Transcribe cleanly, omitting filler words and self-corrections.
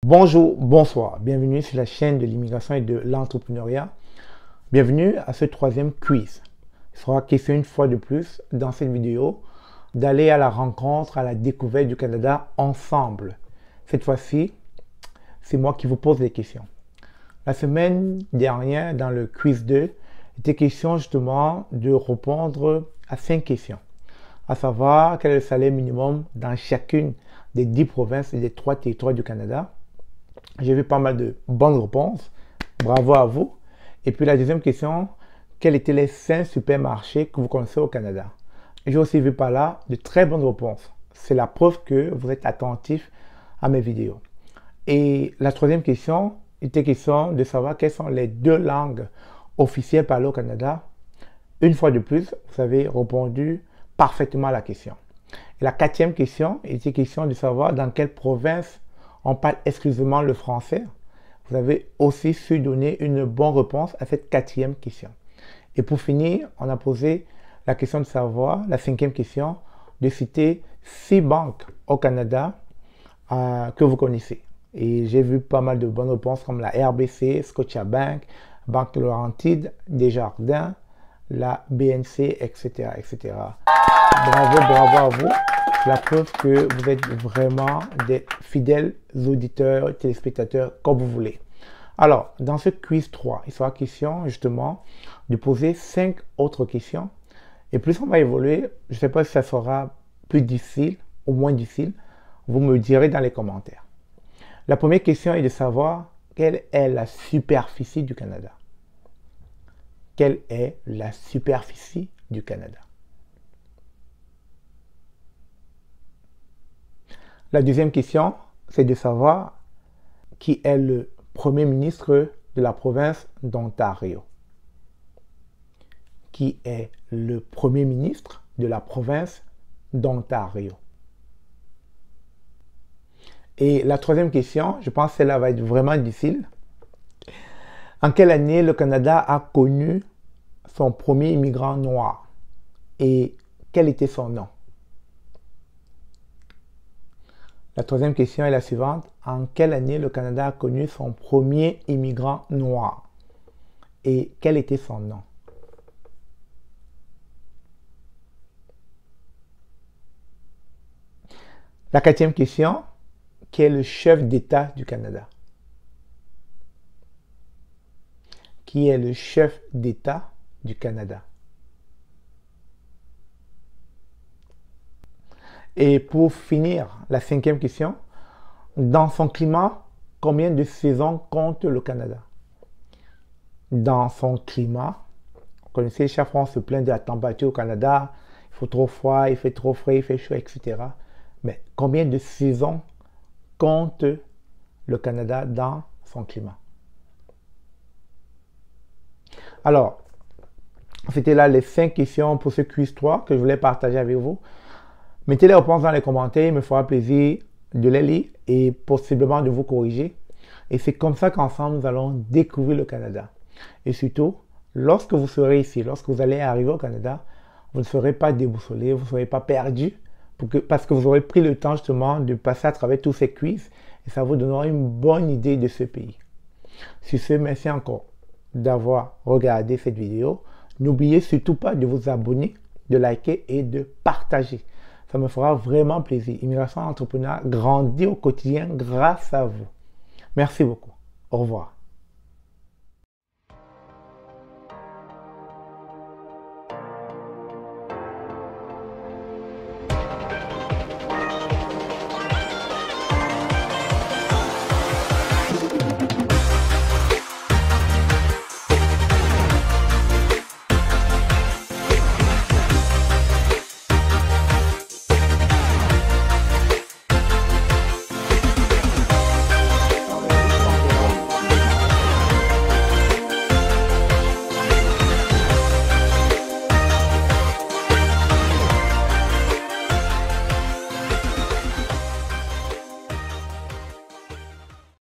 Bonjour, bonsoir, bienvenue sur la chaîne de l'immigration et de l'entrepreneuriat. Bienvenue à ce troisième quiz. Il sera question une fois de plus dans cette vidéo d'aller à la rencontre, à la découverte du Canada ensemble. Cette fois-ci, c'est moi qui vous pose les questions. La semaine dernière, dans le quiz 2, il était question justement de répondre à 5 questions, à savoir quel est le salaire minimum dans chacune des 10 provinces et des 3 territoires du Canada. J'ai vu pas mal de bonnes réponses. Bravo à vous. Et puis la deuxième question, quels étaient les 5 supermarchés que vous connaissez au Canada? J'ai aussi vu par là de très bonnes réponses. C'est la preuve que vous êtes attentif à mes vidéos. Et la troisième question était question de savoir quelles sont les 2 langues officielles parlées au Canada. Une fois de plus, vous avez répondu parfaitement à la question. Et la quatrième question était question de savoir dans quelle province on parle exclusivement le français. Vous avez aussi su donner une bonne réponse à cette quatrième question. Et pour finir, on a posé la question de savoir, la cinquième question, de citer 6 banques au Canada que vous connaissez. Et j'ai vu pas mal de bonnes réponses comme la RBC, Scotiabank, Banque Laurentide, Desjardins, la BNC, etc., etc. Bravo, bravo à vous. C'est la preuve que vous êtes vraiment des fidèles auditeurs, téléspectateurs, comme vous voulez. Alors, dans ce quiz 3, il sera question justement de poser 5 autres questions. Et plus on va évoluer, je ne sais pas si ça sera plus difficile ou moins difficile. Vous me direz dans les commentaires. La première question est de savoir quelle est la superficie du Canada. Quelle est la superficie du Canada? La deuxième question, c'est de savoir qui est le premier ministre de la province d'Ontario. Qui est le premier ministre de la province d'Ontario? Et la troisième question, je pense que celle-là va être vraiment difficile. En quelle année le Canada a connu son premier immigrant noir? Et quel était son nom? La troisième question est la suivante. En quelle année le Canada a connu son premier immigrant noir? Et quel était son nom? La quatrième question, qui est le chef d'État du Canada? Qui est le chef d'État du Canada? Et pour finir, la cinquième question, dans son climat, combien de saisons compte le Canada? Dans son climat, vous connaissez, chaque fois on se plaint de la température au Canada, il faut trop froid, il fait trop frais, il fait chaud, etc. Mais combien de saisons compte le Canada dans son climat? Alors, c'était là les 5 questions pour ce quiz 3 que je voulais partager avec vous. Mettez les réponses dans les commentaires, il me fera plaisir de les lire et possiblement de vous corriger. Et c'est comme ça qu'ensemble, nous allons découvrir le Canada. Et surtout, lorsque vous serez ici, lorsque vous allez arriver au Canada, vous ne serez pas déboussolé, vous ne serez pas perdu, parce que vous aurez pris le temps justement de passer à travers tous ces quiz et ça vous donnera une bonne idée de ce pays. Sur ce, merci encore d'avoir regardé cette vidéo. N'oubliez surtout pas de vous abonner, de liker et de partager. Ça me fera vraiment plaisir. Immigration Entrepreneur grandit au quotidien grâce à vous. Merci beaucoup. Au revoir.